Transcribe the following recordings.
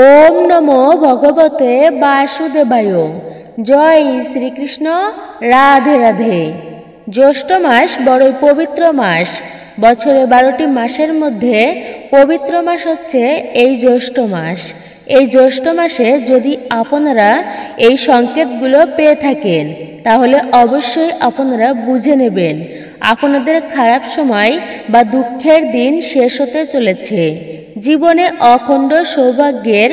ওম নমো ভগবতে বাসুদেবায়। জয় শ্রীকৃষ্ণ। রাধে রাধে। জ্যৈষ্ঠ মাস বড়ই পবিত্র মাস। বছরে 12টি মাসের মধ্যে পবিত্র মাস হচ্ছে এই জ্যৈষ্ঠ মাস। এই জ্যৈষ্ঠ মাসে যদি আপনারা এই সংকেতগুলো পেয়ে থাকেন তাহলে অবশ্যই আপনারা বুঝে নেবেন আপনাদের খারাপ সময় বা দুঃখের দিন শেষ হতে চলেছে। জীবনে অখণ্ড সৌভাগ্যের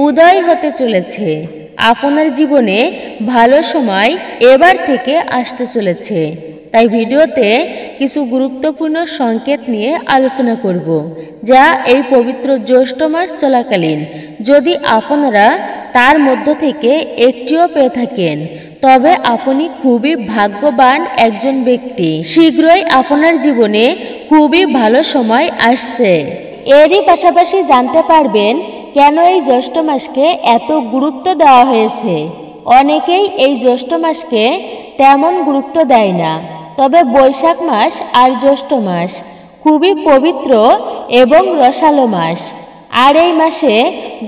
উদয় হতে চলেছে। আপনার জীবনে ভালো সময় এবার থেকে আসতে চলেছে। তাই ভিডিওতে কিছু গুরুত্বপূর্ণ সংকেত নিয়ে আলোচনা করব, যা এই পবিত্র জ্যৈষ্ঠ মাস চলাকালীন যদি আপনারা তার মধ্য থেকে একটিও পেয়ে থাকেন তবে আপনি খুবই ভাগ্যবান একজন ব্যক্তি। শীঘ্রই আপনার জীবনে খুবই ভালো সময় আসছে। এরই পাশাপাশি জানতে পারবেন কেন এই জ্যৈষ্ঠ মাসকে এত গুরুত্ব দেওয়া হয়েছে। অনেকেই এই জ্যৈষ্ঠ মাসকে তেমন গুরুত্ব দেয় না, তবে বৈশাখ মাস আর জ্যৈষ্ঠ মাস খুবই পবিত্র এবং রসালো মাস। আর এই মাসে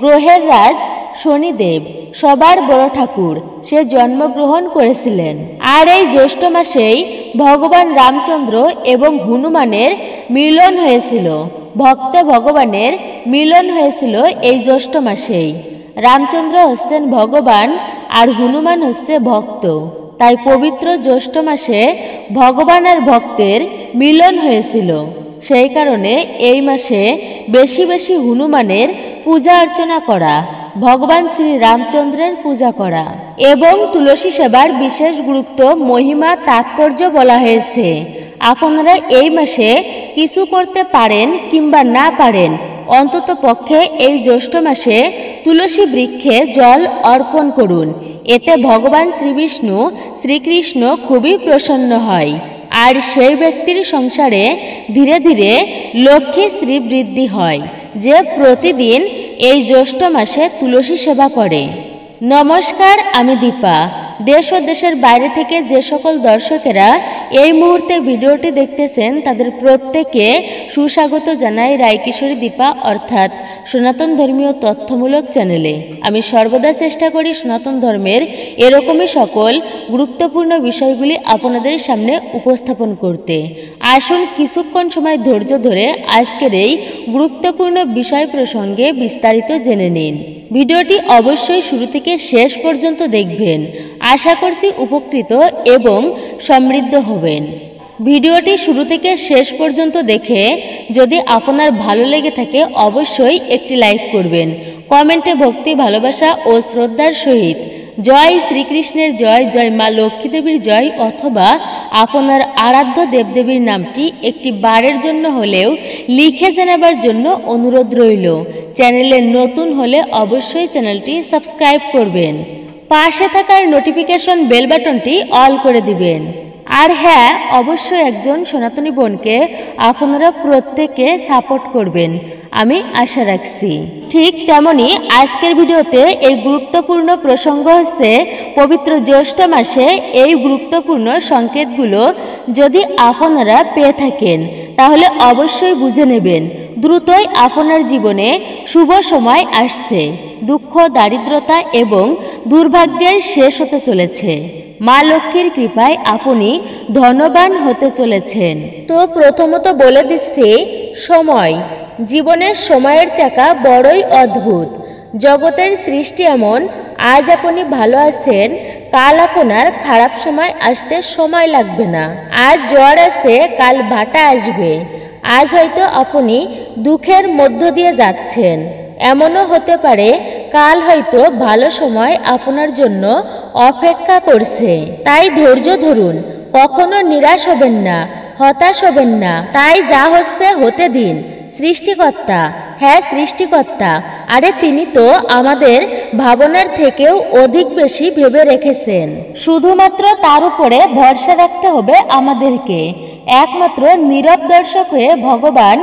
গ্রহের রাজ শনিদেব, সবার বড় ঠাকুর, সে জন্মগ্রহণ করেছিলেন। আর এই জ্যৈষ্ঠ মাসেই ভগবান রামচন্দ্র এবং হনুমানের মিলন হয়েছিল। ভক্ত ভগবানের মিলন হয়েছিল এই জ্যৈষ্ঠ মাসেই। রামচন্দ্র হচ্ছেন ভগবান আর হনুমান হচ্ছে ভক্ত। তাই পবিত্র জ্যৈষ্ঠ মাসে ভগবান আর ভক্তের মিলন হয়েছিল। সেই কারণে এই মাসে বেশি বেশি হনুমানের পূজা অর্চনা করা, ভগবান শ্রী রামচন্দ্রের পূজা করা এবং তুলসী সেবার বিশেষ গুরুত্ব, মহিমা, তাৎপর্য বলা হয়েছে। আপনারা এই মাসে কিছু করতে পারেন কিংবা না পারেন, অন্তত পক্ষে এই জ্যৈষ্ঠ মাসে তুলসী বৃক্ষে জল অর্পণ করুন। এতে ভগবান শ্রীবিষ্ণু শ্রীকৃষ্ণ খুবই প্রসন্ন হয় আর সেই ব্যক্তির সংসারে ধীরে ধীরে লক্ষ্মী শ্রী বৃদ্ধি হয় যে প্রতিদিন এই জ্যৈষ্ঠ মাসে তুলসী সেবা করে। নমস্কার, আমি দীপা। দেশ ও দেশের বাইরে থেকে যে সকল দর্শকেরা এই মুহূর্তে ভিডিওটি দেখতেছেন তাদের প্রত্যেকে সুস্বাগত জানাই রায়কিশোরী দীপা অর্থাৎ সনাতন ধর্মীয় তথ্যমূলক চ্যানেলে। আমি সর্বদা চেষ্টা করি সনাতন ধর্মের এরকমই সকল গুরুত্বপূর্ণ বিষয়গুলি আপনাদের সামনে উপস্থাপন করতে। আসুন কিছুক্ষণ সময় ধৈর্য ধরে আজকের এই গুরুত্বপূর্ণ বিষয় প্রসঙ্গে বিস্তারিত জেনে নিন। ভিডিওটি অবশ্যই শুরু থেকে শেষ পর্যন্ত দেখবেন। আশা করছি উপকৃত এবং সমৃদ্ধ হবেন। ভিডিওটি শুরু থেকে শেষ পর্যন্ত দেখে যদি আপনার ভালো লেগে থাকে অবশ্যই একটি লাইক করবেন। কমেন্টে ভক্তি, ভালোবাসা ও শ্রদ্ধার সহিত জয় শ্রীকৃষ্ণের জয়, জয় মা লক্ষ্মী দেবীর জয় অথবা আপনার আরাধ্য দেবদেবীর নামটি একটি বারের জন্য হলেও লিখে জানাবার জন্য অনুরোধ রইল। চ্যানেলে নতুন হলে অবশ্যই চ্যানেলটি সাবস্ক্রাইব করবেন। পাশে থাকার নোটিফিকেশন বেল বাটনটি অল করে দিবেন। আর হ্যাঁ, অবশ্যই একজন সনাতনী বোনকে আপনারা প্রত্যেকে সাপোর্ট করবেন, আমি আশা রাখছি। ঠিক তেমনি আজকের ভিডিওতে এই গুরুত্বপূর্ণ প্রসঙ্গ হচ্ছে পবিত্র জ্যৈষ্ঠ মাসে এই গুরুত্বপূর্ণ সংকেতগুলো যদি আপনারা পেয়ে থাকেন তাহলে অবশ্যই বুঝে নেবেন দ্রুতই আপনার জীবনে শুভ সময় আসছে। দুঃখ, দারিদ্রতা এবং দুর্ভাগ্যের শেষ হতে চলেছে। মা লক্ষ্মীর কৃপায় আপনি ধনবান হতে চলেছেন। তো প্রথমত বলে দিচ্ছি, সময়। জীবনের সময়ের চাকা বড়ই অদ্ভুত। জগতের সৃষ্টি এমন, আজ আপনি ভালো আছেন, কাল আপনার খারাপ সময় আসতে সময় লাগবে না। আজ জ্বর আছে, কাল ভাটা আসবে। আজ হয়তো আপনি দুঃখের মধ্য দিয়ে যাচ্ছেন, এমনও হতে পারে কাল হয়তো ভালো সময় আপনার জন্য অপেক্ষা করছে। তাই ধৈর্য ধরুন, কখনো নিরাশ হবেন না, হতাশ হবেন না। তাই যা হচ্ছে হতে দিন। সৃষ্টিকর্তা, হ্যাঁ সৃষ্টিকর্তা, আরে তিনি তো আমাদের ভাবনার থেকেও অধিক বেশি ভেবে রেখেছেন। শুধুমাত্র তার উপরে ভরসা রাখতে হবে আমাদেরকে। একমাত্র নীরব দর্শক হয়ে ভগবান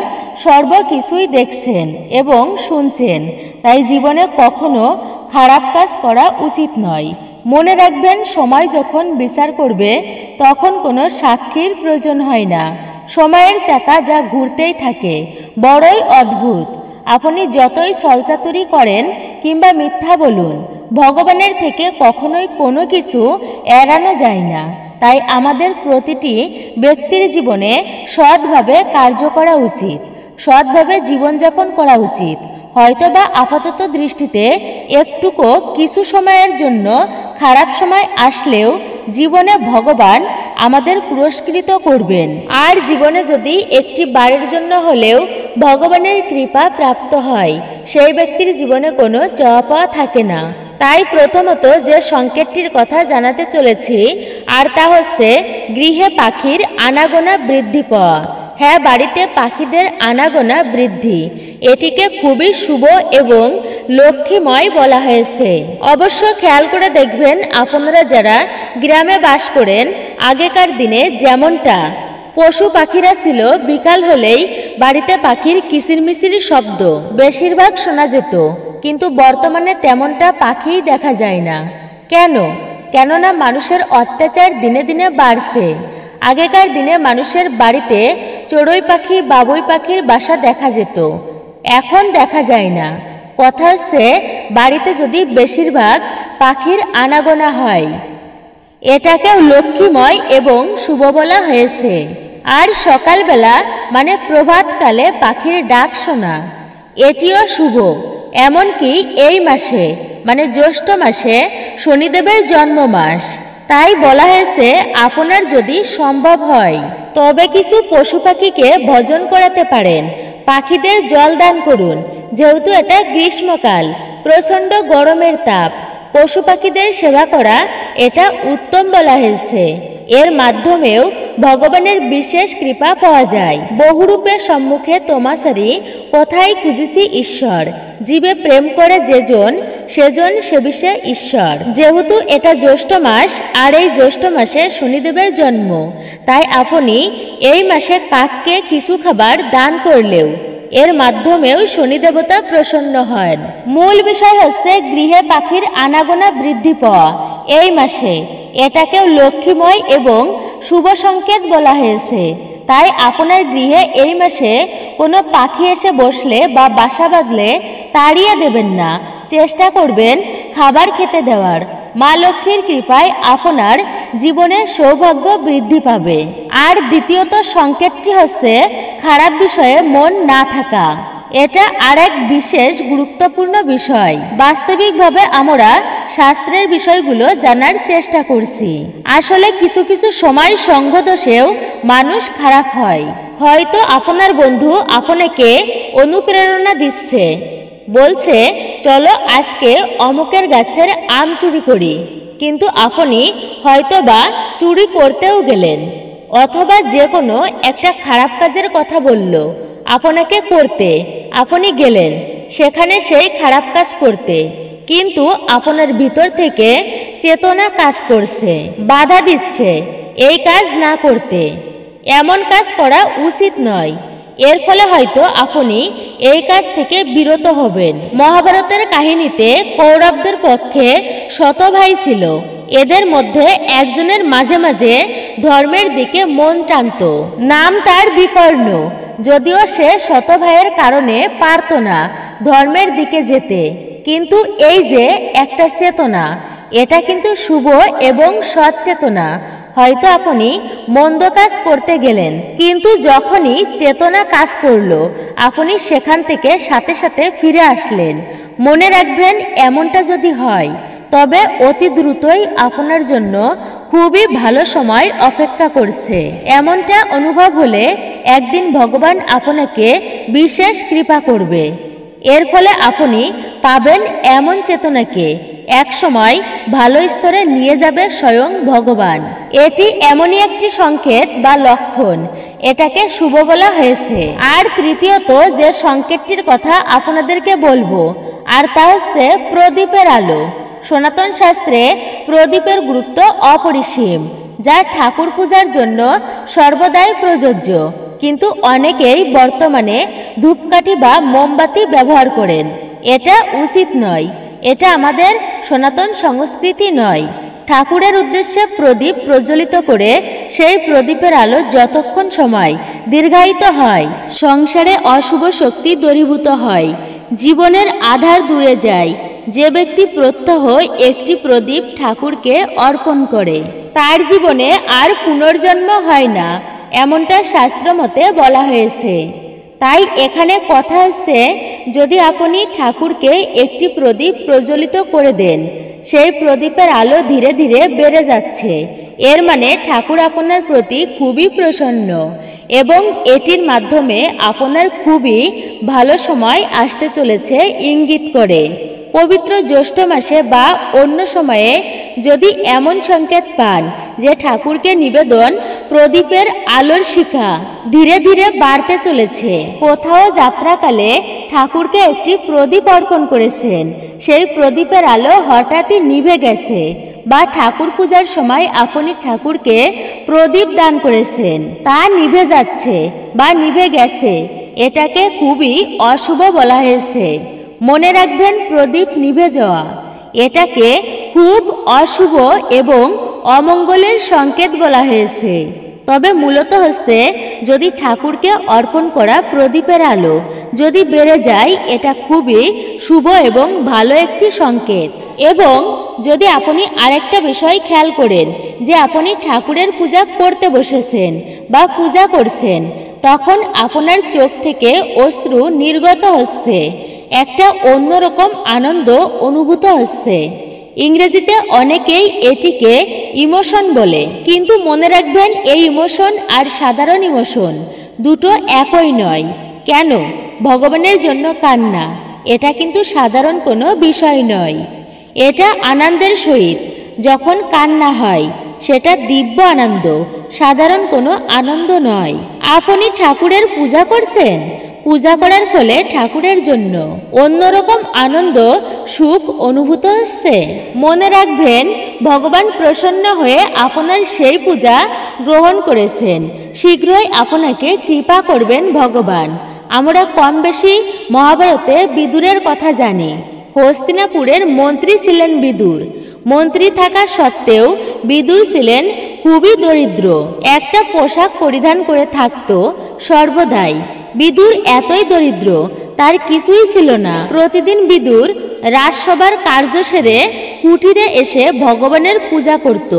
সর্বকিছুই দেখছেন এবং শুনছেন। তাই জীবনে কখনো খারাপ কাজ করা উচিত নয়। মনে রাখবেন, সময় যখন বিচার করবে তখন কোনো সাক্ষীর প্রয়োজন হয় না। সময়ের চাকা যা ঘুরতেই থাকে, বড়ই অদ্ভুত। আপনি যতই ছলচাতুরি করেন কিংবা মিথ্যা বলুন, ভগবানের থেকে কখনোই কোনো কিছু এড়ানো যায় না। তাই আমাদের প্রতিটি ব্যক্তির জীবনে সৎভাবে কার্য করা উচিত, সৎভাবে জীবনযাপন করা উচিত। হয়তোবা আপাতত দৃষ্টিতে একটুকু কিছু সময়ের জন্য খারাপ সময় আসলেও জীবনে ভগবান আমাদের পুরস্কৃত করবেন। আর জীবনে যদি একটি বারের জন্য হলেও ভগবানের কৃপা প্রাপ্ত হয়, সেই ব্যক্তির জীবনে কোনো চাওয়া পাওয়া থাকে না। তাই প্রথমত যে সংকেতটির কথা জানাতে চলেছি, আর তা হচ্ছে গৃহে পাখির আনাগোনা বৃদ্ধি পাওয়া। হ্যাঁ, বাড়িতে পাখিদের আনাগোনা বৃদ্ধি, এটিকে খুবই শুভ এবং লক্ষ্মীময় বলা হয়েছে। অবশ্য খেয়াল করে দেখবেন, আপনারা যারা গ্রামে বাস করেন, আগেকার দিনে যেমনটা পশু পাখিরা ছিল, বিকাল হলেই বাড়িতে পাখির কিচিরমিচির শব্দ বেশিরভাগ শোনা যেত। কিন্তু বর্তমানে তেমনটা পাখিই দেখা যায় না। কেননা মানুষের অত্যাচার দিনে দিনে বাড়ছে। আগেকার দিনে মানুষের বাড়িতে চড়ুই পাখি, বাবুই পাখির বাসা দেখা যেত, এখন দেখা যায় না। কথা হচ্ছে, বাড়িতে যদি বেশিরভাগ পাখির আনাগোনা হয়, এটাকেও লক্ষ্মীময় এবং শুভ বলা হয়েছে। আর সকালবেলা মানে প্রভাতকালে পাখির ডাক শোনা, এটিও শুভ। এমনকি এই মাসে মানে জ্যৈষ্ঠ মাসে শনিদেবের জন্ম মাস, তাই বলা হয়েছে আপনার যদি সম্ভব হয় তবে কিছু পশু পাখিকে ভজন করাতে পারেন, পাখিদের জল দান করুন। যেহেতু এটা গ্রীষ্মকাল, প্রচণ্ড গরমের তাপ, পশু পাখিদের সেবা করা এটা উত্তম বলা হয়েছে। এর মাধ্যমেও ভগবানের বিশেষ কৃপা পাওয়া যায়। বহুরূপে সম্মুখে তোমাসারি, কোথায় খুঁজিছি ঈশ্বর। জীবে প্রেম করে যেজন, সেজন সেবিষে ঈশ্বর। যেহেতু এটা জ্যৈষ্ঠ মাস, আর এই জ্যৈষ্ঠ মাসে শনিদেবের জন্ম, তাই আপনি এই মাসে কাককে কিছু খাবার দান করলেও এর মাধ্যমেও শনি দেবতা প্রসন্ন হন। মূল বিষয় হচ্ছে গৃহে পাখির আনাগোনা বৃদ্ধি পাওয়া এই মাসে, এটাকেও লক্ষ্মীময় এবং শুভ সংকেত বলা হয়েছে। তাই আপনার গৃহে এই মাসে কোনো পাখি এসে বসলে বা বাসা বাঁধলে তাড়িয়ে দেবেন না, চেষ্টা করবেন খাবার খেতে দেওয়ার। মা লক্ষ্মীর কৃপায় আপনার জীবনে সৌভাগ্য বৃদ্ধি পাবে। আর দ্বিতীয়ত সংকেতটি হচ্ছে খারাপ বিষয়ে মন না থাকা। এটা আরেক বিশেষ গুরুত্বপূর্ণ বিষয়। বাস্তবিকভাবে আমরা শাস্ত্রের বিষয়গুলো জানার চেষ্টা করছি। আসলে কিছু কিছু সময় সঙ্গদোষেও মানুষ খারাপ হয়। হয়তো আপনার বন্ধু আপনাকে অনুপ্রেরণা দিচ্ছে, বলছে চলো আজকে অমুকের গাছের আম চুরি করি, কিন্তু আপনি হয়তোবা চুরি করতেও গেলেন। অথবা যে কোনো একটা খারাপ কাজের কথা বলল আপনাকে করতে, আপনি গেলেন সেখানে সেই খারাপ কাজ করতে, কিন্তু আপনার ভিতর থেকে চেতনা কাজ করছে, বাধা দিচ্ছে এই কাজ না করতে, এমন কাজ করা উচিত নয়। এর ফলে হয়তো আপনি এই কাজ থেকে বিরত হবেন। মহাভারতের কাহিনীতে কৌরবদের পক্ষে শত ভাই ছিল। এদের মধ্যে একজনের মাঝে মাঝে ধর্মের দিকে মন টানত। নাম তার বিকর্ণ, যদিও সে শত ভাইয়ের কারণে পারত না ধর্মের দিকে যেতে। কিন্তু এই যে একটা চেতনা, এটা কিন্তু শুভ এবং সৎ চেতনা। হয়তো আপনি মন্দ কাজ করতে গেলেন, কিন্তু যখনই চেতনা কাজ করলো আপনি সেখান থেকে সাথে সাথে ফিরে আসলেন। মনে রাখবেন, এমনটা যদি হয় তবে অতি দ্রুতই আপনার জন্য খুবই ভালো সময় অপেক্ষা করছে। এমনটা অনুভব হলে একদিন ভগবান আপনাকে বিশেষ কৃপা করবে। এর ফলে আপনি পাবেন এমন চেতনাকে এক সময় ভালো স্তরে নিয়ে যাবে স্বয়ং ভগবান। এটি এমনই একটি সংকেত বা লক্ষণ, এটাকে শুভ বলা হয়েছে। আর তৃতীয়ত যে সংকেতটির কথা আপনাদেরকে বলবো, আর তা হচ্ছে প্রদীপের আলো। সনাতন শাস্ত্রে প্রদীপের গুরুত্ব অপরিসীম, যা ঠাকুর পূজার জন্য সর্বদাই প্রযোজ্য। কিন্তু অনেকেই বর্তমানে ধূপকাঠি বা মোমবাতি ব্যবহার করেন। এটা উচিত নয়, এটা আমাদের সনাতন সংস্কৃতি নয়। ঠাকুরের উদ্দেশ্যে প্রদীপ প্রজ্বলিত করে সেই প্রদীপের আলো যতক্ষণ সময় দীর্ঘায়িত হয়, সংসারে অশুভ শক্তি দূরীভূত হয়, জীবনের আধার দূরে যায়। যে ব্যক্তি প্রত্যহ একটি প্রদীপ ঠাকুরকে অর্পণ করে তার জীবনে আর পুনর্জন্ম হয় না, এমনটা শাস্ত্র মতে বলা হয়েছে। তাই এখানে কথা হচ্ছে, যদি আপনি ঠাকুরকে একটি প্রদীপ প্রজ্বলিত করে দেন, সেই প্রদীপের আলো ধীরে ধীরে বেড়ে যাচ্ছে, এর মানে ঠাকুর আপনার প্রতি খুবই প্রসন্ন এবং এটির মাধ্যমে আপনার খুবই ভালো সময় আসতে চলেছে ইঙ্গিত করে। পবিত্র জ্যৈষ্ঠ মাসে বা অন্য সময়ে যদি এমন সংকেত পান যে ঠাকুরকে নিবেদন প্রদীপের আলোর শিখা ধীরে ধীরে বাড়তে চলেছে, কোথাও যাত্রাকালে ঠাকুরকে একটি প্রদীপ অর্পণ করেছেন, সেই প্রদীপের আলো হঠাৎই নিভে গেছে, বা ঠাকুর পূজার সময় আপনি ঠাকুরকে প্রদীপ দান করেছেন, তা নিভে যাচ্ছে বা নিভে গেছে, এটাকে খুবই অশুভ বলা হয়েছে। মনে রাখবেন, প্রদীপ নিভে যাওয়া এটাকে খুব অশুভ এবং অমঙ্গলের সংকেত বলা হয়েছে। তবে মূলত হচ্ছে, যদি ঠাকুরকে অর্পণ করা প্রদীপের আলো যদি বেড়ে যায়, এটা খুবই শুভ এবং ভালো একটি সংকেত। এবং যদি আপনি আরেকটা বিষয় খেয়াল করেন যে আপনি ঠাকুরের পূজা করতে বসেছেন বা পূজা করছেন, তখন আপনার চোখ থেকে অশ্রু নির্গত হচ্ছে, একটা অন্যরকম আনন্দ অনুভূত হচ্ছে। ইংরেজিতে অনেকেই এটিকে ইমোশন বলে, কিন্তু মনে রাখবেন, এই ইমোশন আর সাধারণ ইমোশন দুটো একই নয়। কেন? ভগবানের জন্য কান্না এটা কিন্তু সাধারণ কোনো বিষয় নয়, এটা আনন্দের সহিত যখন কান্না হয় সেটা দিব্য আনন্দ, সাধারণ কোনো আনন্দ নয়। আপনি ঠাকুরের পূজা করছেন, পূজা করার ফলে ঠাকুরের জন্য অন্যরকম আনন্দ সুখ অনুভূত হচ্ছে। মনে রাখবেন, ভগবান প্রসন্ন হয়ে আপনার সেই পূজা গ্রহণ করেছেন, শীঘ্রই আপনাকে কৃপা করবেন ভগবান। আমরা কম বেশি মহাভারতে বিদুরের কথা জানি। হস্তিনাপুরের মন্ত্রী ছিলেন বিদুর। মন্ত্রী থাকা সত্ত্বেও বিদুর ছিলেন খুবই দরিদ্র, একটা পোশাক পরিধান করে থাকত সর্বদাই। বিদুর এতই দরিদ্র, তার কিছুই ছিল না। প্রতিদিন বিদুর রাজসভার কার্য সেরে কুটিরে এসে ভগবানের পূজা করত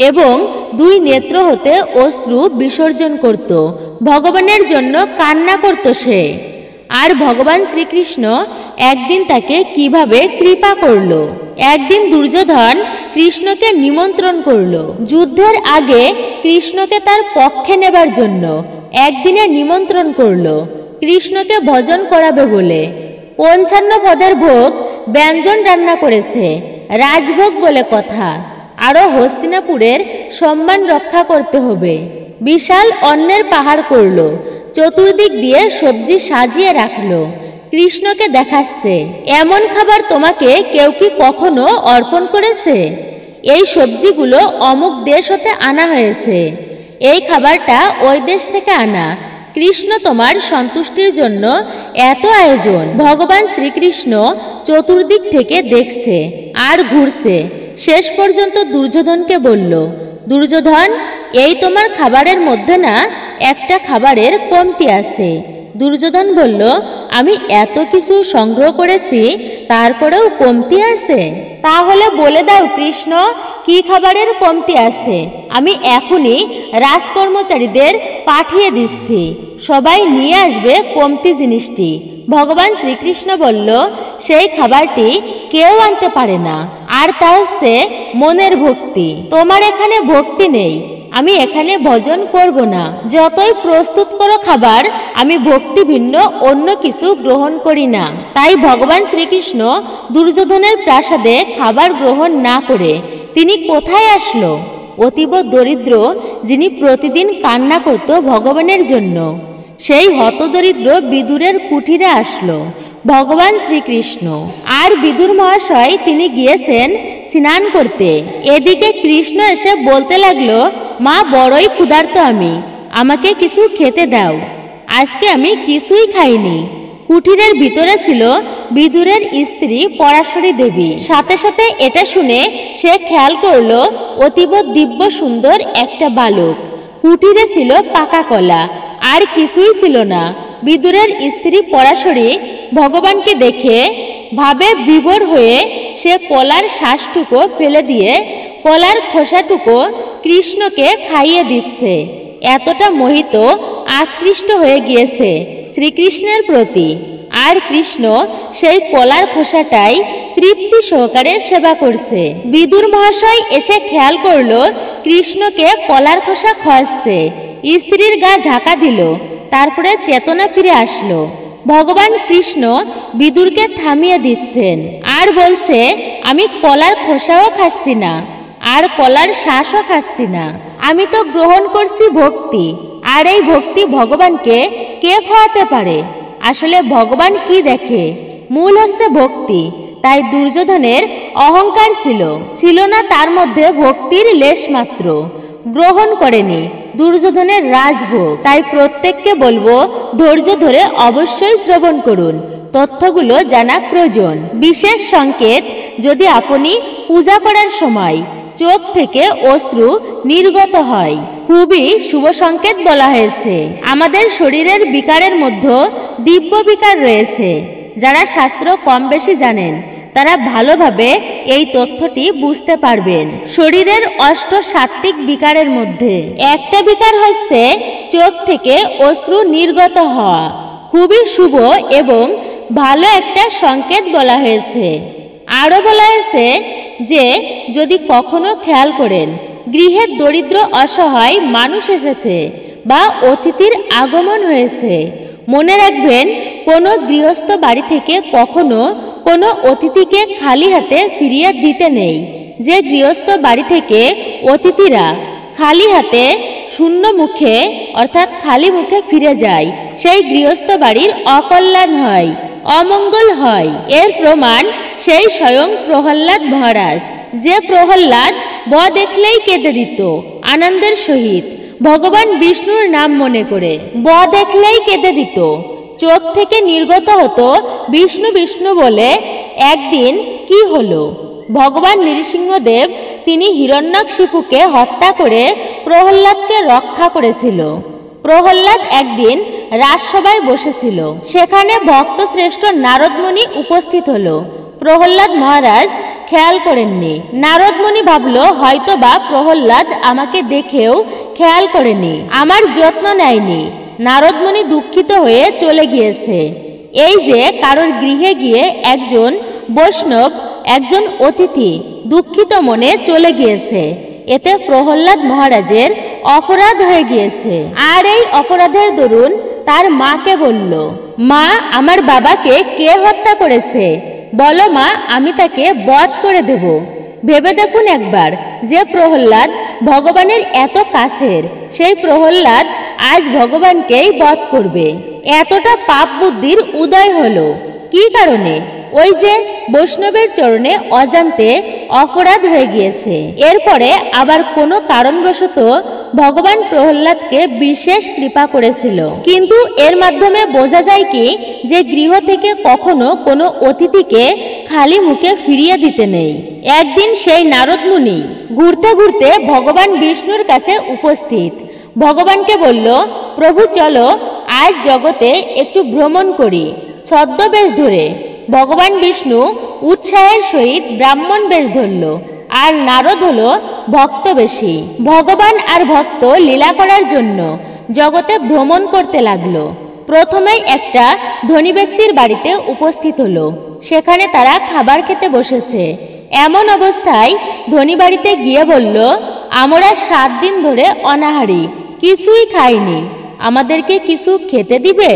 এবং দুই নেত্র হতে অশ্রু বিসর্জন করত, ভগবানের জন্য কান্না করত সে। আর ভগবান শ্রীকৃষ্ণ একদিন তাকে কিভাবে কৃপা করল। একদিন দুর্যোধন কৃষ্ণকে নিমন্ত্রণ করল যুদ্ধের আগে কৃষ্ণকে তার পক্ষে নেবার জন্য। একদিনে নিমন্ত্রণ করল কৃষ্ণকে ভজন করাবে বলে। ৫৫ পদের ভোগ ব্যঞ্জন রান্না করেছে, রাজভোগ বলে কথা। আরও হস্তিনাপুরের সম্মান রক্ষা করতে হবে। বিশাল অন্নের পাহাড় করল, চতুর্দিক দিয়ে সবজি সাজিয়ে রাখলো, কৃষ্ণকে দেখাচ্ছে, এমন খাবার তোমাকে কেউ কি কখনো অর্পণ করেছে? এই সবজিগুলো অমুক দেশ হতে আনা হয়েছে, এই খাবারটা ওই দেশ থেকে আনা। কৃষ্ণ তোমার সন্তুষ্টির জন্য এত আয়োজন। ভগবান শ্রীকৃষ্ণ চতুর্দিক থেকে দেখছে আর ঘুরছে, শেষ পর্যন্ত দুর্যোধনকে বলল, দুর্যোধন, এই তোমার খাবারের মধ্যে না একটা খাবারের কমতি আছে। দুর্যোধন বলল, আমি এত কিছু সংগ্রহ করেছি, তারপরেও কমতি আছে? তাহলে বলে দাও কৃষ্ণ, কি খাবারের কমতি আছে? আমি এখনই রাজকর্মচারীদের পাঠিয়ে দিচ্ছি, সবাই নিয়ে আসবে কমতি জিনিসটি। ভগবান শ্রীকৃষ্ণ বলল, সেই খাবারটি কেউ আনতে পারে না, আর তা হচ্ছে মনের ভক্তি। তোমার এখানে ভক্তি নেই, আমি এখানে ভজন করব না। যতই প্রস্তুত করো খাবার, আমি ভক্তি ভিন্ন অন্য কিছু গ্রহণ করি না। তাই ভগবান শ্রীকৃষ্ণ দুর্যোধনের প্রাসাদে খাবার গ্রহণ না করে তিনি কোথায় আসলো? অতীব দরিদ্র, যিনি প্রতিদিন কান্না করত ভগবানের জন্য, সেই হতদরিদ্র বিদুরের কুঠিরে আসলো ভগবান শ্রীকৃষ্ণ। আর বিদুর মহাশয় তিনি গিয়েছেন স্নান করতে। এদিকে কৃষ্ণ এসে বলতে লাগলো, মা, বড়ই ক্ষুধার্ত আমি, আমাকে কিছু খেতে দাও, আজকে আমি কিছুই খাইনি। কুঠিরের ভিতরে ছিল বিদুরের স্ত্রী পরাশরী দেবী। সাথে সাথে এটা শুনে সে খেয়াল করলো অতীব দিব্য সুন্দর একটা বালক কুটিরে ছিল পাকা কলা, আর কিছুই ছিল না। বিদুরের স্ত্রী পরাশরী ভগবানকে দেখে ভাবে বিভোর হয়ে সে কলার শ্বাসটুকু ফেলে দিয়ে কলার খোসাটুকু কৃষ্ণকে খাইয়ে দিচ্ছে। এতটা মোহিত আকৃষ্ট হয়ে গিয়েছে শ্রীকৃষ্ণের প্রতি। আর কৃষ্ণ সেই কলার খোসাটাই তৃপ্তি সহকারে সেবা করছে। বিদুর মহাশয় এসে খেয়াল করলো কৃষ্ণকে কলার খোসা খাওয়াচ্ছে। স্ত্রীর গা ঝাঁকা দিল, তারপরে চেতনা ফিরে আসলো। ভগবান কৃষ্ণ বিদুরকে থামিয়ে দিচ্ছেন আর বলছে, আমি কলার খোসাও খাচ্ছি না, আর কলার শ্বাসও খাচ্ছি না। আমি তো গ্রহণ করছি ভক্তি, আর এই ভক্তি ভগবানকে কে খাওয়াতে পারে? আসলে ভগবান কি দেখে? মূল হচ্ছে ভক্তি। তাই দুর্যোধনের অহংকার ছিল না তার মধ্যে ভক্তির লেশ মাত্র। গ্রহণ করেনি দুর্যোধনের রাজভোগ। তাই প্রত্যেককে বলবো, ধৈর্য ধরে অবশ্যই শ্রবণ করুন, তথ্যগুলো জানা প্রয়োজন। বিশেষ সংকেত, যদি আপনি পূজা করার সময় চোখ থেকে অশ্রু নির্গত হয়, খুবই শুভ সংকেত বলা হয়েছে। আমাদের শরীরের বিকারের মধ্যে দিব্য বিকার রয়েছে। যারা শাস্ত্র কম বেশি জানেন তারা ভালোভাবে এই তথ্যটি বুঝতে পারবেন। শরীরের অষ্ট সাত্ত্বিক বিকারের মধ্যে একটা বিকার হচ্ছে চোখ থেকে অশ্রু নির্গত হওয়া। খুবই শুভ এবং ভালো একটা সংকেত বলা হয়েছে। আরও বলা হয়েছে যে যদি কখনো খেয়াল করেন গৃহে দরিদ্র অসহায় মানুষ এসেছে বা অতিথির আগমন হয়েছে, মনে রাখবেন কোনো গৃহস্থ বাড়ি থেকে কখনো কোনো অতিথিকে খালি হাতে ফিরিয়ে দিতে নেই। যে গৃহস্থ বাড়ি থেকে অতিথিরা খালি হাতে শূন্য মুখে অর্থাৎ খালি মুখে ফিরে যায়, সেই গৃহস্থ বাড়ির অকল্যাণ হয়, অমঙ্গল হয়। এর প্রমাণ সেই স্বয়ং প্রহ্লাদ মহারাজ, যে প্রহ্লাদ দেখলেই কেঁদে দিত আনন্দের সহিত ভগবান বিষ্ণুর নাম মনে করে। দেখলেই কেঁদে দিত, চোখ থেকে নির্গত হতো বিষ্ণু বিষ্ণু বলে। একদিন কি হলো, ভগবান নৃসিংহদেব তিনি হিরণ্যকশিপুকে হত্যা করে প্রহ্লাদকে রক্ষা করেছিল। প্রহ্লাদ একদিন রাজসভায় বসেছিল, সেখানে ভক্ত শ্রেষ্ঠ নারদমুনি উপস্থিত হলো। প্রহ্লাদ মহারাজ খেয়াল করেননি। নারদমুনি ভাবল হয়তোবা প্রহ্লাদ আমাকে দেখেও খেয়াল করেনি, আমার যত্ন নেয়নি। নারদমুনি দুঃখিত হয়ে চলে গিয়েছে। এই যে কারোর গৃহে গিয়ে একজন বৈষ্ণব, একজন অতিথি দুঃখিত মনে চলে গিয়েছে, এতে প্রহ্লাদ মহারাজের অপরাধ হয়ে গিয়েছে। আর এই অপরাধের দরুন তার মাকে বলল, মা আমার বাবাকে কে হত্যা করেছে? বলো মা, আমি তাকে বধ করে দেব। ভেবে দেখুন একবার, যে প্রহ্লাদ ভগবানের এত কাছের, সেই প্রহ্লাদ আজ ভগবানকেই বধ করবে। এতটা পাপ বুদ্ধির উদয় হলো কি কারণে? ওই যে বৈষ্ণবের চরণে অজান্তে অপরাধ হয়ে গিয়েছে। এরপরে আবার কোনো কারণবশত ভগবান প্রহ্লাদকে বিশেষ কৃপা করেছিল। কিন্তু এর মাধ্যমে বোঝা যায় কি, যে গৃহ থেকে কখনো কোনো অতিথিকে খালি মুখে ফিরিয়ে দিতে নেই। একদিন সেই নারদ মুনি ঘুরতে ঘুরতে ভগবান বিষ্ণুর কাছে উপস্থিত। ভগবানকে বলল, প্রভু চলো আজ জগতে একটু ভ্রমণ করি ছদ্মবেশ ধরে। ভগবান বিষ্ণু উৎসাহের সহিত ব্রাহ্মণ বেশ ধরল, আর নারদ হলো ভক্তবেশী। ভগবান আর ভক্ত লীলা করার জন্য জগতে ভ্রমণ করতে লাগলো। প্রথমেই একটা ধনী ব্যক্তির বাড়িতে উপস্থিত হলো। সেখানে তারা খাবার খেতে বসেছে। এমন অবস্থায় ধনী বাড়িতে গিয়ে বলল, আমরা 7 দিন ধরে অনাহারী, কিছুই খাইনি, আমাদেরকে কিছু খেতে দিবে?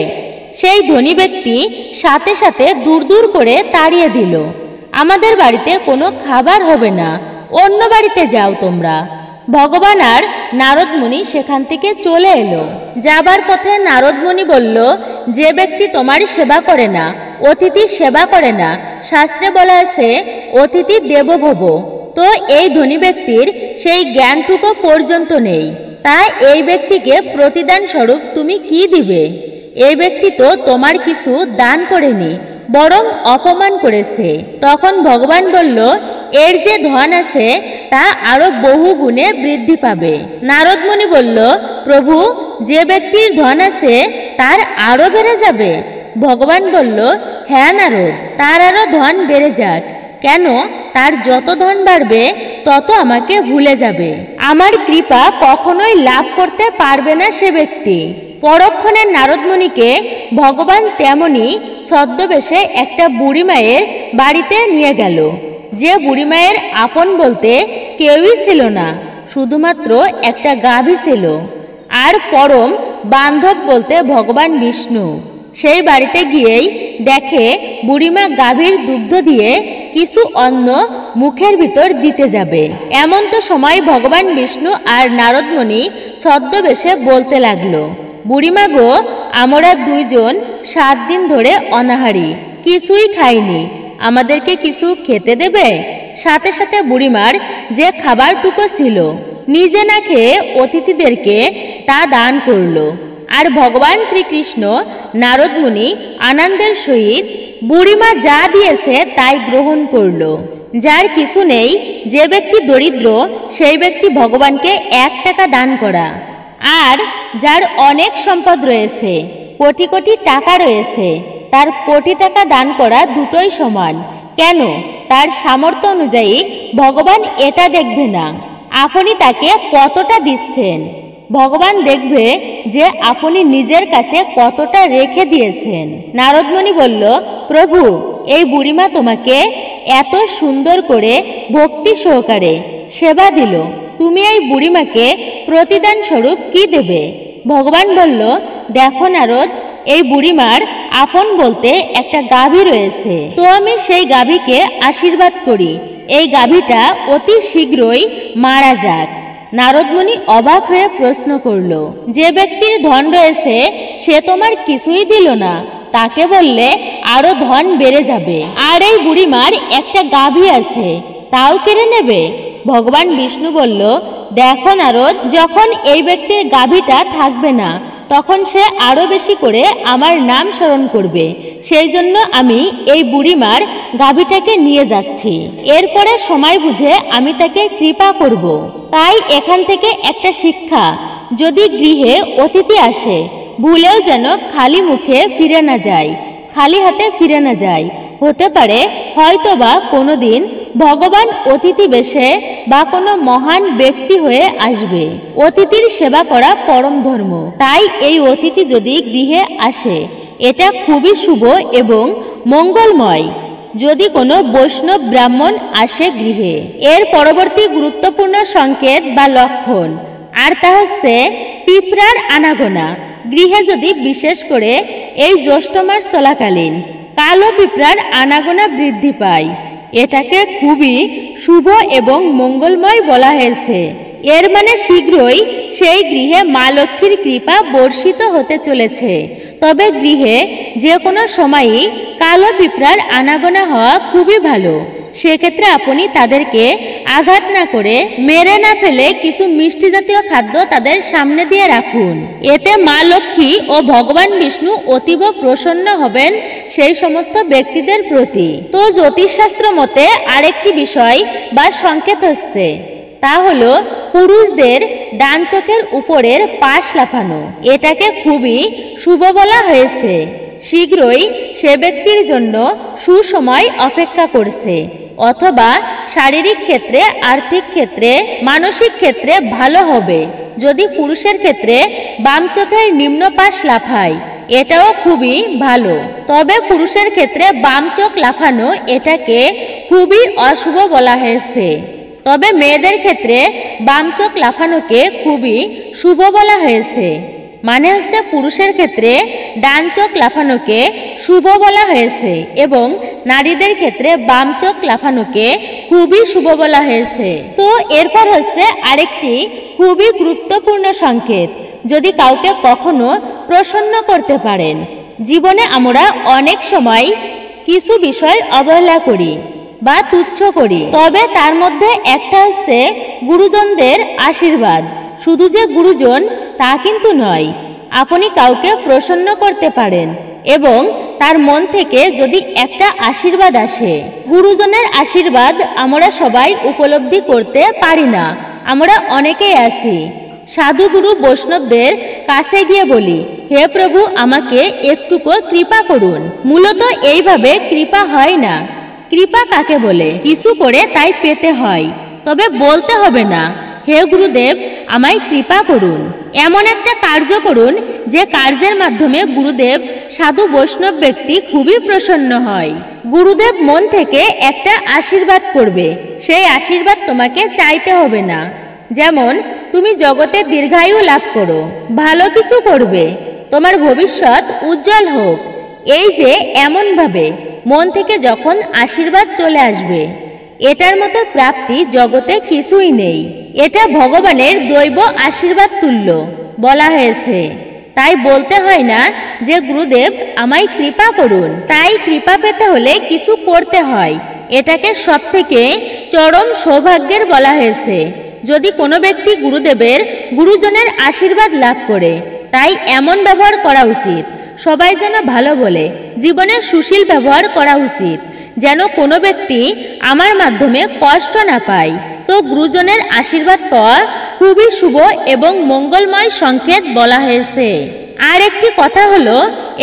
সেই ধনী ব্যক্তি সাথে সাথে দূর দূর করে তাড়িয়ে দিল, আমাদের বাড়িতে কোনো খাবার হবে না, অন্য বাড়িতে যাও তোমরা। ভগবান আর নারদ মুনি সেখান থেকে চলে এলো। যাবার পথে নারদ মুনি বলল, যে ব্যক্তি তোমার সেবা করে না, অতিথি সেবা করে না, শাস্ত্রে বলা আছে অতিথি দেবো ভব। তো এই ধনী ব্যক্তির সেই জ্ঞানটুকু পর্যন্ত নেই, তাই এই ব্যক্তিকে প্রতিদান স্বরূপ তুমি কি দিবে? এই ব্যক্তি তো তোমার কিছু দান করেনি, বরং অপমান করেছে। তখন ভগবান বলল, এর যে ধন আছে তা আরো বহু গুণে বৃদ্ধি পাবে। নারদ মুনি বলল, প্রভু, যে ব্যক্তির ধন আছে তার আরো বেড়ে যাবে। ভগবান বলল, হ্যাঁ নারদ, তার আরো ধন বেড়ে যাক। কেন? তার যত ধন বাড়বে তত আমাকে ভুলে যাবে। আমার কৃপা কখনোই লাভ করতে পারবে না সে ব্যক্তি। পরক্ষণে নারদমুনিকে ভগবান তেমনি ছদ্মবেশে একটা বুড়ি মায়ের বাড়িতে নিয়ে গেল, যে বুড়ি মায়ের আপন বলতে কেউই ছিল না, শুধুমাত্র একটা গাভী ছিল। আর পরম বান্ধব বলতে ভগবান বিষ্ণু। সেই বাড়িতে গিয়েই দেখে বুড়িমা গাভীর দুগ্ধ দিয়ে কিছু অন্ন মুখের ভিতর দিতে যাবে। এমন তো সময় ভগবান বিষ্ণু আর নারদমুনি ছদ্মবেশে বলতে লাগলো, বুড়িমা গো, আমরা দুইজন 7 দিন ধরে অনাহারী, কিছুই খাইনি, আমাদেরকে কিছু খেতে দেবে? সাথে সাথে বুড়িমার যে খাবারটুকু ছিল নিজে না খেয়ে অতিথিদেরকে তা দান করলো। আর ভগবান শ্রীকৃষ্ণ নারদমুনি আনন্দের সহিত বুড়িমা যা দিয়েছে তাই গ্রহণ করলো। যার কিছু নেই, যে ব্যক্তি দরিদ্র, সেই ব্যক্তি ভগবানকে 1 টাকা দান করা, আর যার অনেক সম্পদ রয়েছে, কোটি কোটি টাকা রয়েছে, তার কোটি টাকা দান করা দুটোই সমান। কেন? তার সামর্থ্য অনুযায়ী ভগবান এটা দেখবে না আপনি তাকে কতটা দিচ্ছেন, ভগবান দেখবে যে আপনি নিজের কাছে কতটা রেখে দিয়েছেন। নারদমুনি বলল, প্রভু, এই বুড়িমা তোমাকে এত সুন্দর করে ভক্তি সহকারে সেবা দিল, তুমি এই বুড়িমাকে প্রতিদান স্বরূপ কি দেবে? ভগবান বলল, দেখো নারদ, এই বুড়িমার আপন বলতে একটা গাভী রয়েছে, তো আমি সেই গাভীকে আশীর্বাদ করি এই গাভীটা অতি শীঘ্রই মারা যাক। নারদমুনি অবাক হয়ে প্রশ্ন করল, যে ব্যক্তির ধন রয়েছে সে তোমার কিছুই দিল না, তাকে বললে আরো ধন বেড়ে যাবে, আর এই বুড়িমার একটা গাভী আছে, তাও কেড়ে নেবে? ভগবান বিষ্ণু বলল, দেখো নারদ, যখন এই ব্যক্তির গাভীটা থাকবে না তখন সে আরো বেশি করে আমার নাম স্মরণ করবে, সেই জন্য আমি এই বুড়িমার গাভীটাকে নিয়ে যাচ্ছি। এরপরে সময় বুঝে আমি তাকে কৃপা করব। তাই এখান থেকে একটা শিক্ষা, যদি গৃহে অতিথি আসে ভুলেও যেন খালি মুখে ফিরে না যায়, খালি হাতে ফিরে না যায়। হতে পারে হয়তোবা কোনোদিন ভগবান অতিথি বেশে বা কোনো মহান ব্যক্তি হয়ে আসবে। অতিথির সেবা করা পরম ধর্ম। তাই এই অতিথি যদি গৃহে আসে এটা খুবই শুভ এবং মঙ্গলময়। যদি কোনো বৈষ্ণব ব্রাহ্মণ আসে গৃহে, এর পরবর্তী গুরুত্বপূর্ণ সংকেত বা লক্ষণ আর তা হচ্ছে পিঁপড়ার আনাগোনা। গৃহে যদি বিশেষ করে এই জ্যৈষ্ঠ মাস চলাকালীন কালো পিঁপড়ার আনাগোনা বৃদ্ধি পায়, এটাকে খুবই শুভ এবং মঙ্গলময় বলা হয়েছে। এর মানে শীঘ্রই সেই গৃহে মা লক্ষ্মীর কৃপা বর্ষিত হতে চলেছে। তবে গৃহে যে কোনো সময়ই কালো পিঁপড়ার আনাগোনা হওয়া খুবই ভালো। সেক্ষেত্রে আপনি তাদেরকে আঘাত না করে, মেরে না ফেলে কিছু মিষ্টি জাতীয় খাদ্য তাদের সামনে দিয়ে রাখুন। এতে মা লক্ষ্মী ও ভগবান বিষ্ণু অতীব প্রসন্ন হবেন সেই সমস্ত ব্যক্তিদের প্রতি। তো জ্যোতিষশাস্ত্র মতে আরেকটি বিষয় বা সংকেত হচ্ছে, তা হলো পুরুষদের ডান চোখের উপরের পাশ লাফানো। এটাকে খুবই শুভ বলা হয়েছে। শীঘ্রই সে ব্যক্তির জন্য সুসময় অপেক্ষা করছে, অথবা শারীরিক ক্ষেত্রে, আর্থিক ক্ষেত্রে, মানসিক ক্ষেত্রে ভালো হবে। যদি পুরুষের ক্ষেত্রে বাম চোখের নিম্ন পাশ লাফায় এটাও খুবই ভালো। তবে পুরুষের ক্ষেত্রে বাম চোখ লাফানো এটাকে খুবই অশুভ বলা হয়েছে। তবে মেয়েদের ক্ষেত্রে বাম চোখ লাফানোকে খুবই শুভ বলা হয়েছে। মানে হচ্ছে পুরুষের ক্ষেত্রে ডান চোখ লাফানোকে শুভ বলা হয়েছে এবং নারীদের ক্ষেত্রে বাম চোখ লাফানোকে খুবই শুভ বলা হয়েছে। তো এরপর হচ্ছে আরেকটি খুবই গুরুত্বপূর্ণ সংকেত, যদি কাউকে কখনো প্রসন্ন করতে পারেন। জীবনে আমরা অনেক সময় কিছু বিষয় অবহেলা করি বা তুচ্ছ করি, তবে তার মধ্যে একটা হচ্ছে গুরুজনদের আশীর্বাদ। শুধু যে গুরুজন তা কিন্তু নয়, আপনি কাউকে প্রসন্ন করতে পারেন এবং তার মন থেকে যদি একটা আশীর্বাদ আসে। গুরুজনের আশীর্বাদ আমরা সবাই উপলব্ধি করতে পারি না, আমরা অনেকেই আছি সাধুগুরু বৈষ্ণবদের কাছে গিয়ে বলি, হে প্রভু, আমাকে একটুকু কৃপা করুন। মূলত এইভাবে কৃপা হয় না। কৃপা কাকে বলে? কিছু করে তাই পেতে হয়, তবে বলতে হবে না, হে গুরুদেব আমায় কৃপা করুন। এমন একটা কার্য করুন যে কার্যের মাধ্যমে গুরুদেব সাধু বৈষ্ণব ব্যক্তি খুবই প্রসন্ন হয়। গুরুদেব মন থেকে একটা আশীর্বাদ করবে, সেই আশীর্বাদ তোমাকে চাইতে হবে না। যেমন তুমি জগতে দীর্ঘায়ু লাভ করো, ভালো কিছু করবে, তোমার ভবিষ্যৎ উজ্জ্বল হোক, এই যে এমনভাবে মন থেকে যখন আশীর্বাদ চলে আসবে, এটার মতো প্রাপ্তি জগতে কিছুই নেই। এটা ভগবানের দৈব আশীর্বাদ তুল্য বলা হয়েছে। তাই বলতে হয় না যে গুরুদেব আমায় কৃপা করুন। তাই কৃপা পেতে হলে কিছু করতে হয়। এটাকে সবথেকে চরম সৌভাগ্যের বলা হয়েছে যদি কোনো ব্যক্তি গুরুদেবের গুরুজনের আশীর্বাদ লাভ করে। তাই এমন ব্যবহার করা উচিত, সবাই যেন ভালো বলে, জীবনে সুশীল ব্যবহার করা উচিত, যেন কোনো ব্যক্তি আমার মাধ্যমে কষ্ট না পায়। তো গুরুজনের আশীর্বাদ পাওয়া খুবই শুভ এবং মঙ্গলময় সংকেত বলা হয়েছে। আর একটি কথা হলো,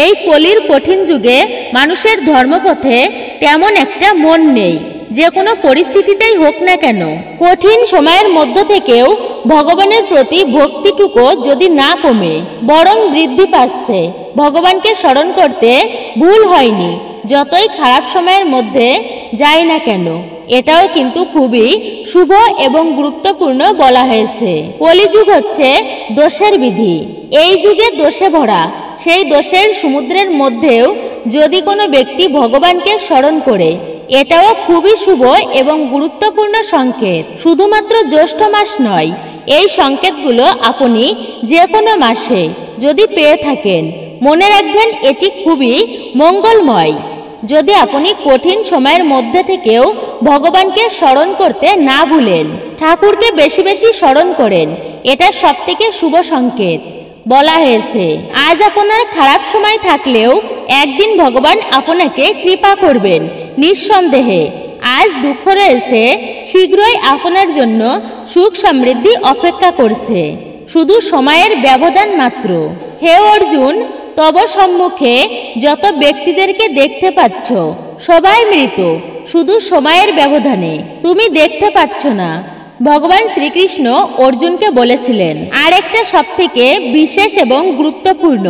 এই কলির কঠিন যুগে মানুষের ধর্মপথে তেমন একটা মন নেই। যে কোনো পরিস্থিতিতেই হোক না কেন, কঠিন সময়ের মধ্য থেকেও ভগবানের প্রতি ভক্তিটুকু যদি না কমে, বরং বৃদ্ধি পাচ্ছে। ভগবানকে স্মরণ করতে ভুল হয়নি, যতই খারাপ সময়ের মধ্যে যায় না কেন। এটাও কিন্তু খুবই শুভ এবং গুরুত্বপূর্ণ বলা হয়েছে। কলিযুগ হচ্ছে দোষের বিধি, এই যুগে দোষে ভরা। সেই দোষের সমুদ্রের মধ্যেও যদি কোনো ব্যক্তি ভগবানকে স্মরণ করে, এটাও খুবই শুভ এবং গুরুত্বপূর্ণ সংকেত। শুধুমাত্র জ্যৈষ্ঠ মাস নয়, এই সংকেতগুলো আপনি যে কোনো মাসে যদি পেয়ে থাকেন, মনে রাখবেন এটি খুবই মঙ্গলময়। যদি আপনি কঠিন সময়ের মধ্যে থেকেও ভগবানকে স্মরণ করতে না ভুলেন, ঠাকুরকে বেশি বেশি স্মরণ করেন, এটা সবথেকে শুভ সংকেত বলা হয়েছে। আজ আপনার খারাপ সময় থাকলেও একদিন ভগবান আপনাকে কৃপা করবেন নিঃসন্দেহে। আজ দুঃখ রয়েছে, শীঘ্রই আপনার জন্য সুখ সমৃদ্ধি অপেক্ষা করছে, শুধু সময়ের ব্যবধান মাত্র। হে অর্জুন, তব সম্মুখে যত ব্যক্তিদেরকে দেখতে পাচ্ছ সবাই মৃত, শুধু সময়ের ব্যবধানে তুমি দেখতে পাচ্ছ না। ভগবান শ্রীকৃষ্ণ অর্জুনকে বলেছিলেন। আর একটা সবথেকে বিশেষ এবং গুরুত্বপূর্ণ,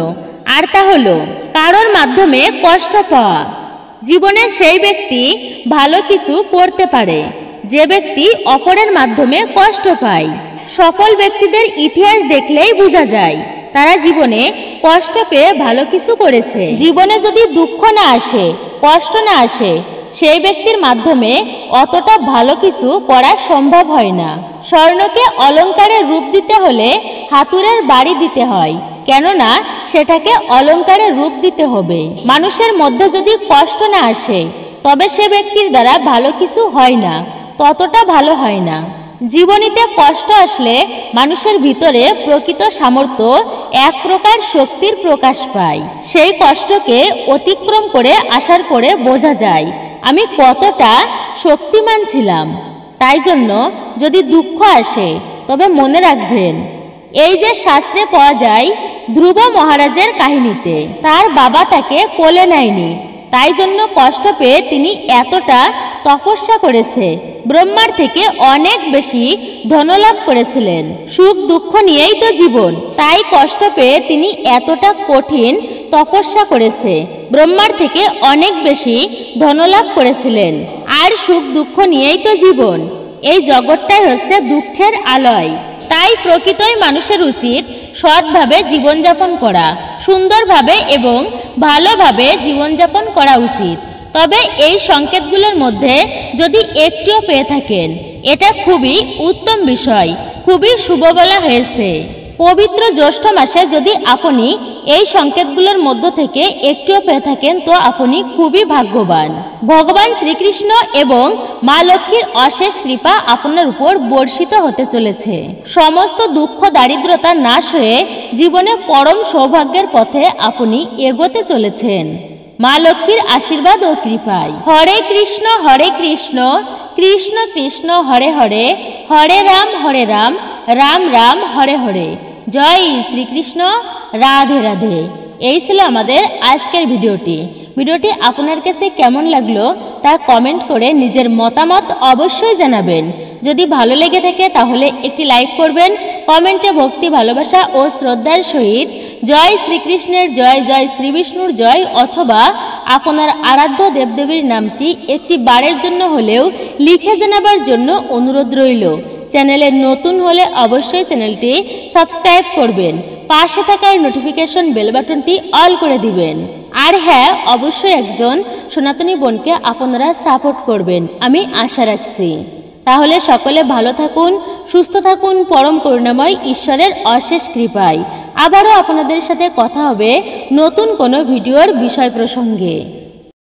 আর তা হলো কারোর মাধ্যমে কষ্ট পাওয়া। জীবনে সেই ব্যক্তি ভালো কিছু করতে পারে যে ব্যক্তি অপরের মাধ্যমে কষ্ট পায়। সফল ব্যক্তিদের ইতিহাস দেখলেই বোঝা যায় তারা জীবনে কষ্ট পেয়ে ভালো কিছু করেছে। জীবনে যদি দুঃখ না আসে, কষ্ট না আসে, সেই ব্যক্তির মাধ্যমে অতটা ভালো কিছু করা সম্ভব হয় না। স্বর্ণকে অলংকারের রূপ দিতে হলে হাতুড়ের বাড়ি দিতে হয়, কেননা সেটাকে অলংকারের রূপ দিতে হবে। মানুষের মধ্যে যদি কষ্ট না আসে, তবে সে ব্যক্তির দ্বারা ভালো কিছু হয় না, ততটা ভালো হয় না। জীবনীতে কষ্ট আসলে মানুষের ভিতরে প্রকৃত সামর্থ্য, এক প্রকার শক্তির প্রকাশ পায়। সেই কষ্টকে অতিক্রম করে আসার পরে বোঝা যায় আমি কতটা শক্তিমান ছিলাম। তাই জন্য যদি দুঃখ আসে, তবে মনে রাখবেন, এই যে শাস্ত্রে পাওয়া যায় ধ্রুব মহারাজের কাহিনীতে, তার বাবা তাকে কোলে নেয়নি, তাই জন্য কষ্ট পেয়ে তিনি এতটা তপস্যা করেছে, ব্রহ্মার থেকে অনেক বেশি ধনলাভ করেছিলেন। সুখ দুঃখ নিয়েই তো জীবন, তাই কষ্ট পেয়ে তিনি এতটা কঠিন তপস্যা করেছে, ব্রহ্মার থেকে অনেক বেশি ধনলাভ করেছিলেন। আর সুখ দুঃখ নিয়েই তো জীবন, এই জগৎটাই হচ্ছে দুঃখের আলয়। তাই প্রকৃতই মানুষের উচিত সৎভাবে জীবনযাপন করা, সুন্দরভাবে এবং ভালোভাবে জীবনযাপন করা উচিত। তবে এই সংকেতগুলোর মধ্যে যদি একটিও পেয়ে থাকেন, এটা খুবই উত্তম বিষয়, খুবই শুভ বলা হয়েছে। পবিত্র জ্যৈষ্ঠ মাসে যদি আপনি এই সংকেতগুলোর মধ্য থেকে একটিও পেয়ে থাকেন, তো আপনি খুবই ভাগ্যবান। ভগবান শ্রীকৃষ্ণ এবং মা লক্ষ্মীর অশেষ কৃপা আপনার উপর বর্ষিত হতে চলেছে। সমস্ত দুঃখ দারিদ্রতা নাশ হয়ে জীবনে পরম সৌভাগ্যের পথে আপনি এগোতে চলেছেন মা লক্ষ্মীর আশীর্বাদ ও কৃপায়। হরে কৃষ্ণ কৃষ্ণ কৃষ্ণ হরে হরে, হরে রাম রাম রাম হরে হরে। জয় শ্রীকৃষ্ণ, রাধে রাধে। এই ছিল আমাদের আজকের ভিডিওটি আপনার কাছে কেমন লাগলো তা কমেন্ট করে নিজের মতামত অবশ্যই জানাবেন। যদি ভালো লেগে থাকে তাহলে একটি লাইক করবেন, কমেন্টে ভক্তি ভালোবাসা ও শ্রদ্ধার সহিত জয় শ্রীকৃষ্ণের জয়, জয় শ্রী বিষ্ণুর জয় অথবা আপনার আরাধ্য দেবদেবীর নামটি একটি বারের জন্য হলেও লিখে জানাবার জন্য অনুরোধ রইল। চ্যানেলে নতুন হলে অবশ্যই চ্যানেলটি সাবস্ক্রাইব করবেন, পাশে থাকা নোটিফিকেশন বেল বাটনটি অল করে দিবেন। আর হ্যাঁ, অবশ্যই একজন সনাতনী বোনকে আপনারা সাপোর্ট করবেন আমি আশা রাখছি। তাহলে সকলে ভালো থাকুন, সুস্থ থাকুন, পরম করুণাময় ঈশ্বরের অশেষ কৃপায়। আবারও আপনাদের সাথে কথা হবে নতুন কোনো ভিডিওর বিষয় প্রসঙ্গে।